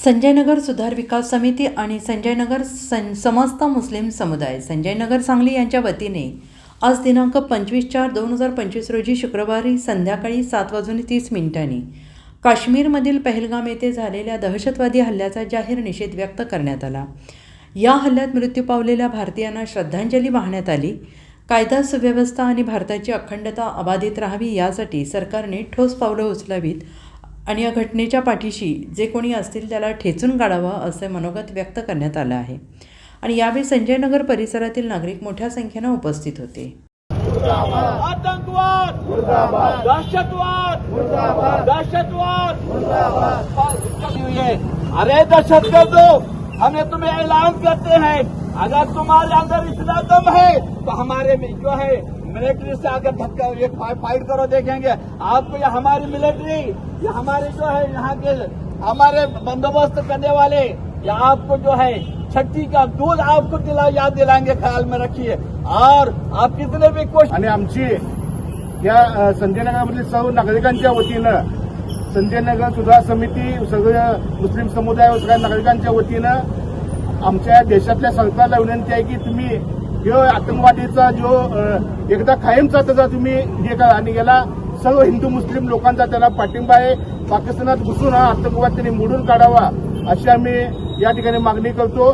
संजयनगर सुधार विकास समिती आणि संजयनगर समस्त मुस्लिम समुदाय संजयनगर सांगली यांच्या वतीने आज दिनांक 25/4/2025 रोजी शुक्रवारी संध्याकाळी 7:30 काश्मीरमधील पहलगाम येथे झालेल्या दहशतवादी हल्ल्याचा जाहीर निषेध व्यक्त करण्यात आला। या हल्ल्यात मृत्यू पावलेल्या भारतीयांना श्रद्धांजली वाहण्यात आली। कायदा सुव्यवस्था आणि भारताची अखंडता अबाधित राहावी यासाठी सरकारने ठोस पावलं उचलावीत आणि या घटनेच्या पाठीशी जे कोणी असतील त्याला ठेचून काढावं असे मनोगत व्यक्त करण्यात आलं आहे। आणि यावेळी संजयनगर परिसरातील नागरिक मोठ्या संख्येने उपस्थित होते। आतंकवाद मुर्दाबाद, दहशतवाद मुर्दाबाद, दहशतवाद मुर्दाबाद। अरे दहशतगर्दों, हमें तुम्हें ऐलान करते हैं, अगर तुम्हारे अंदर इतना दम है तो हमारे में जो है मिलिट्री से आकर धक्का ये फाइट करो, देखेंगे आपको। ये हमारी मिलिट्री, ये हमारे जो है यहाँ के हमारे बंदोबस्त करने वाले, ये आपको जो है छठी का दूध आपको याद दिलाएंगे, ख्याल में रखिए। और आप कितने भी आणि आमची या संजयनगरमधील सर्व नागरिकांच्या वतीनं संजयनगर सुधार समिती, सगळ्या मुस्लिम समुदाय व सगळ्या नागरिकांच्या वतीनं आमच्या देशातल्या सरकारला विनंती आहे की तुम्ही जो आतंकवादीचा जो एकदा कायमचा त्याचा तुम्ही हे करा आणि याला सर्व हिंदू मुस्लिम लोकांचा त्याला पाठिंबा आहे। पाकिस्तानात घुसून हा आतंकवाद त्यांनी मोडून काढावा अशी आम्ही या ठिकाणी मागणी करतो।